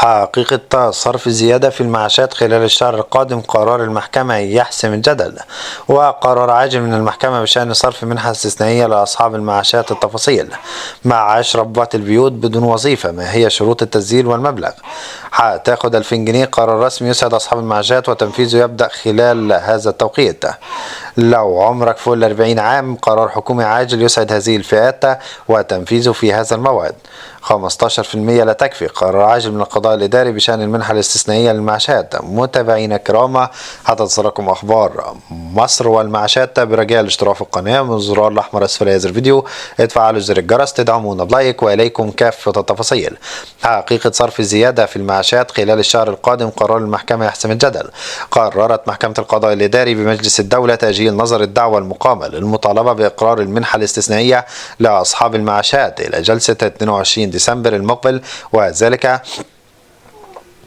حقيقة صرف زيادة في المعاشات خلال الشهر القادم. قرار المحكمة يحسم الجدل. وقرار عاجل من المحكمة بشأن صرف منحة استثنائية لأصحاب المعاشات. التفاصيل: معاش ربات البيوت بدون وظيفة، ما هي شروط التسجيل والمبلغ؟ هتاخد 2000 جنيه. قرار رسمي يسعد أصحاب المعاشات وتنفيذه يبدأ خلال هذا التوقيت. لو عمرك فوق 40 عام، قرار حكومي عاجل يسعد هذه الفئات وتنفيذه في هذا الموعد. 15% لا تكفي. قرار عاجل من القضاء الإداري بشأن المنحة الاستثنائية للمعاشات. متابعينا الكرام، هتصلكم أخبار مصر والمعاشات برجاء الاشتراك في القناة من الزرار الأحمر أسفل هذا الفيديو، اتفعلوا زر الجرس تدعمونا بلايك، وإليكم كافة التفاصيل. حقيقة صرف الزيادة في المعاشات خلال الشهر القادم. قرار المحكمة يحسم الجدل. قررت محكمة القضاء الإداري بمجلس الدولة تأجيل نظر الدعوى المقامة للمطالبة بإقرار المنحة الاستثنائية لأصحاب المعاشات إلى جلسة 22 ديسمبر المقبل، وذلك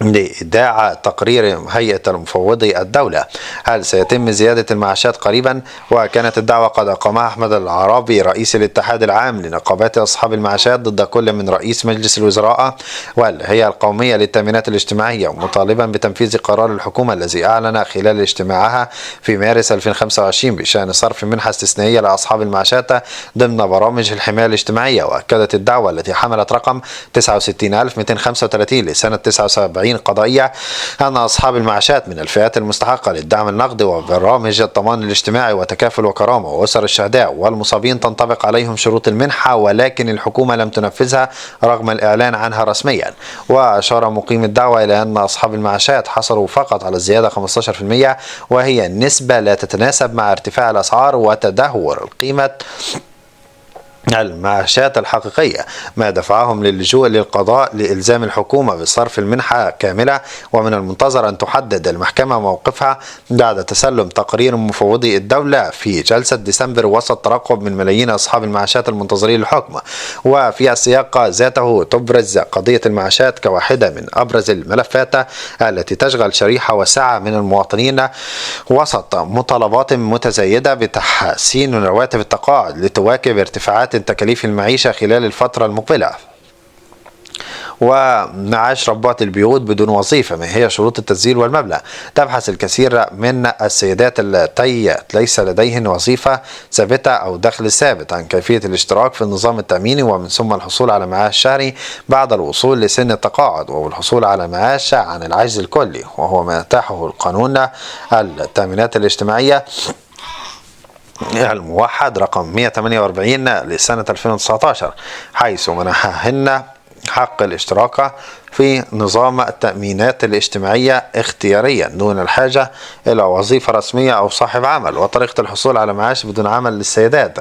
لإيداع تقرير هيئة المفوضي الدولة. هل سيتم زيادة المعاشات قريبا؟ وكانت الدعوة قد أقامها أحمد العرابي رئيس الاتحاد العام لنقابات أصحاب المعاشات ضد كل من رئيس مجلس الوزراء والهيئة القومية للتأمينات الاجتماعية، مطالبا بتنفيذ قرار الحكومة الذي أعلن خلال اجتماعها في مارس 2025 بشأن صرف منحة استثنائية لأصحاب المعاشات ضمن برامج الحماية الاجتماعية. وأكدت الدعوة التي حملت رقم 69235 لسنة 79 قضائية أن أصحاب المعاشات من الفئات المستحقة للدعم النقدي وبرامج الضمان الاجتماعي وتكافل وكرامة وأسر الشهداء والمصابين تنطبق عليهم شروط المنحة، ولكن الحكومة لم تنفذها رغم الإعلان عنها رسميا. وأشار مقيم الدعوة إلى أن أصحاب المعاشات حصلوا فقط على الزيادة 15%، وهي نسبة لا تتناسب مع ارتفاع الأسعار وتدهور القيمة المعاشات الحقيقية، ما دفعهم للجوء للقضاء لإلزام الحكومة بصرف المنحة كاملة. ومن المنتظر أن تحدد المحكمة موقفها بعد تسلم تقرير مفوضي الدولة في جلسة ديسمبر وسط ترقب من ملايين أصحاب المعاشات المنتظرين الحكم. وفي السياق ذاته تبرز قضية المعاشات كواحدة من أبرز الملفات التي تشغل شريحة واسعة من المواطنين وسط مطالبات متزايدة بتحسين رواتب التقاعد لتواكب ارتفاعات تكاليف المعيشة خلال الفترة المقبلة. ومعاش ربات البيوت بدون وظيفة، ما هي شروط التسجيل والمبلغ؟ تبحث الكثير من السيدات اللاتي ليس لديهن وظيفة ثابتة أو دخل ثابت عن كيفية الاشتراك في النظام التأميني، ومن ثم الحصول على معاش شهري بعد الوصول لسن التقاعد، والحصول على معاش عن العجز الكلي، وهو ما يتاحه القانون التأمينات الاجتماعية الموحد رقم 148 لسنة 2019، حيث منحهن حق الاشتراك في نظام التأمينات الاجتماعية اختياريا دون الحاجة إلى وظيفة رسمية أو صاحب عمل. وطريقة الحصول على معاش بدون عمل للسيدات: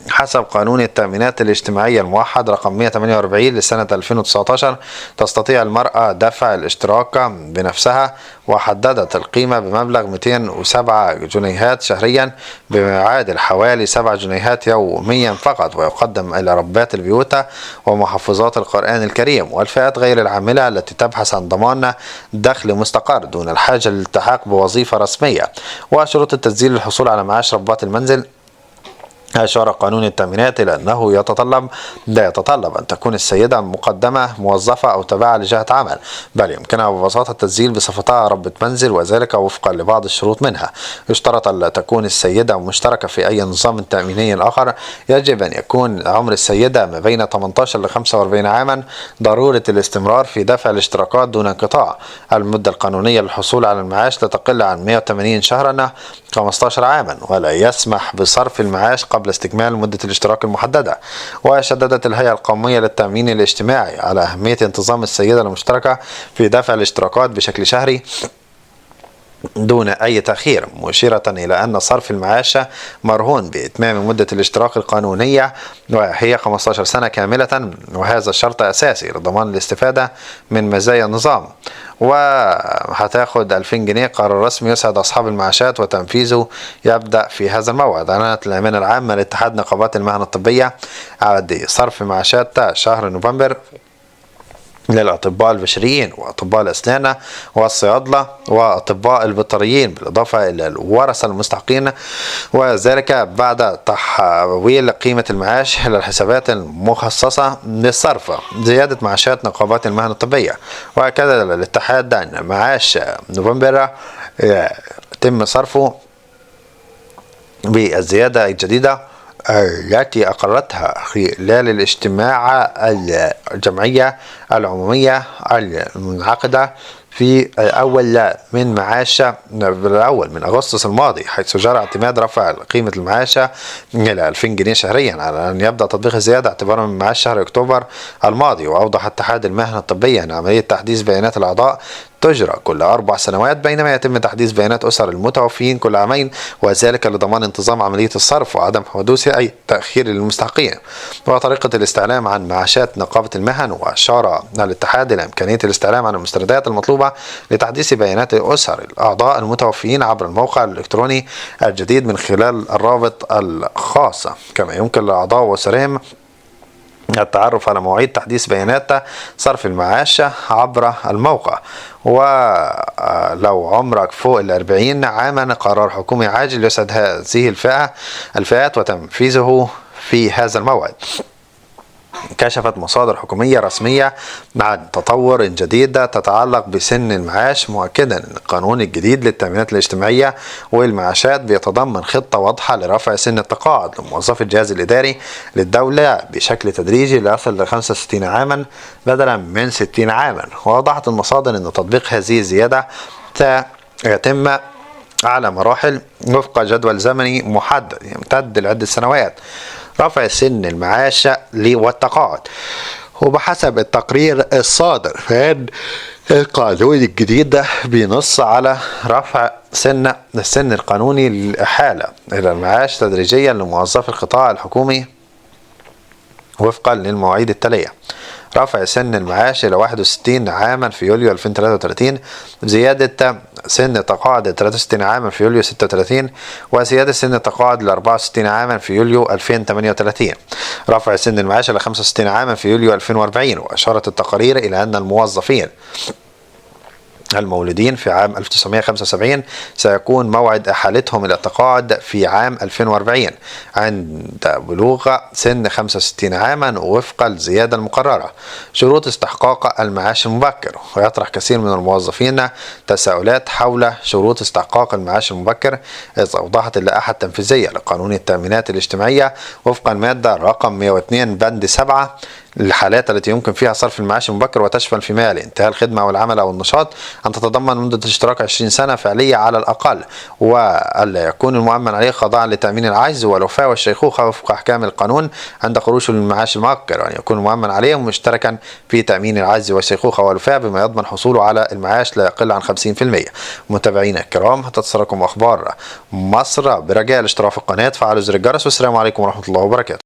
حسب قانون التأمينات الاجتماعية الموحد رقم 148 لسنة 2019 تستطيع المرأة دفع الاشتراك بنفسها، وحددت القيمة بمبلغ 207 جنيهات شهريا بما يعادل حوالي 7 جنيهات يوميا فقط، ويقدم إلى ربات البيوت ومحفظات القرآن الكريم والفئات غير العاملة التي تبحث عن ضمان دخل مستقر دون الحاجة للالتحاق بوظيفة رسمية. وشروط التسجيل للحصول على معاش ربات المنزل: أشار قانون التأمينات إلى أنه لا يتطلب أن تكون السيدة مقدمة موظفة أو تابعة لجهة عمل، بل يمكنها ببساطة التسجيل بصفتها ربة منزل، وذلك وفقا لبعض الشروط منها. يشترط ألا تكون السيدة مشتركة في أي نظام تأميني آخر. يجب أن يكون عمر السيدة ما بين 18 ل 45 عاما. ضرورة الاستمرار في دفع الاشتراكات دون انقطاع. المدة القانونية للحصول على المعاش لا تقل عن 180 شهرا 15 عاما، ولا يسمح بصرف المعاش قبل استكمال مدة الاشتراك المحددة. وشددت الهيئة القومية للتأمين الاجتماعي على أهمية انتظام السيدة المشتركة في دفع الاشتراكات بشكل شهري دون أي تأخير، مشيرة إلى أن صرف المعاش مرهون بإتمام مدة الاشتراك القانونية وهي 15 سنة كاملة، وهذا الشرط أساسي لضمان الاستفادة من مزايا النظام. وهتاخد 2000 جنيه. قرار رسمي يسعد أصحاب المعاشات وتنفيذه يبدأ في هذا الموعد. أعلنت الأمانة العامة لاتحاد نقابات المهن الطبية على صرف معاشات شهر نوفمبر للأطباء البشريين وأطباء الأسنان والصيادلة وأطباء البيطريين بالإضافة إلى الورثة المستحقين، وذلك بعد تحويل قيمة المعاش إلى الحسابات المخصصة للصرف. زيادة معاشات نقابات المهن الطبية. وأكد الاتحاد أن معاش نوفمبر يتم صرفه بالزيادة الجديدة التي أقرتها خلال الاجتماع الجمعية العمومية المنعقدة في الأول من أغسطس الماضي، حيث جرى اعتماد رفع قيمة المعاش إلى 2000 جنيه شهريا على أن يبدأ تطبيق الزيادة اعتبارا من معاش شهر أكتوبر الماضي. وأوضح اتحاد المهن الطبية أن عملية تحديث بيانات الأعضاء تجرى كل 4 سنوات، بينما يتم تحديث بيانات أسر المتوفين كل عامين، وذلك لضمان انتظام عملية الصرف وعدم حدوث أي تأخير للمستحقين. وطريقة الاستعلام عن معاشات نقابة المهن. وأشار الاتحاد إلى إمكانية الاستعلام عن المستندات المطلوبة لتحديث بيانات أسر الأعضاء المتوفين عبر الموقع الإلكتروني الجديد من خلال الرابط الخاصة، كما يمكن للأعضاء وأسرهم التعرف على مواعيد تحديث بيانات صرف المعاش عبر الموقع. ولو عمرك فوق 40 عاما، قرار حكومي عاجل يسعد هذه الفئات وتنفيذه في هذا الموعد. كشفت مصادر حكومية رسمية عن تطور جديد تتعلق بسن المعاش، مؤكدا أن القانون الجديد للتأمينات الاجتماعية والمعاشات بيتضمن خطة واضحة لرفع سن التقاعد لموظفي الجهاز الإداري للدولة بشكل تدريجي ليصل ل 65 عاما بدلا من 60 عاما. وأوضحت المصادر أن تطبيق هذه الزيادة سيتم على مراحل وفق جدول زمني محدد يمتد لعدة سنوات رفع سن المعاش والتقاعد. وبحسب التقرير الصادر فإن القانون الجديد بينص على رفع السن القانوني للإحالة إلى المعاش تدريجيا لموظفي القطاع الحكومي وفقا للمواعيد التالية: رفع سن المعاش إلى 61 عاما في يوليو 2033، زيادة سن التقاعد إلى 63 عاما في يوليو 36، وزيادة سن التقاعد إلى 64 عاما في يوليو 2038، رفع سن المعاش إلى 65 عاما في يوليو 2040. وأشارت التقارير إلى أن الموظفين المولودين في عام 1975 سيكون موعد إحالتهم إلى التقاعد في عام 2040 عند بلوغ سن 65 عاما وفق الزيادة المقررة. شروط استحقاق المعاش المبكر. ويطرح كثير من الموظفين تساؤلات حول شروط استحقاق المعاش المبكر، إذ أوضحت اللائحة التنفيذية لقانون التأمينات الاجتماعية وفق المادة رقم 102 بند 7 الحالات التي يمكن فيها صرف المعاش المبكر، وتشمل فيما يلي: انتهاء الخدمة أو العمل أو النشاط، أن تتضمن مدة اشتراك 20 سنة فعلية على الأقل، وألا يكون المؤمن عليه خاضعا لتأمين العجز والوفاة والشيخوخة وفق أحكام القانون عند خروجه من المعاش المبكر، أن يكون المؤمن عليه مشتركا في تأمين العجز والشيخوخة والوفاة بما يضمن حصوله على المعاش لا يقل عن 50%. متابعينا الكرام، هتتصلكم أخبار مصر برجاء الاشتراك في القناة، فعلوا زر الجرس، والسلام عليكم ورحمة الله وبركاته.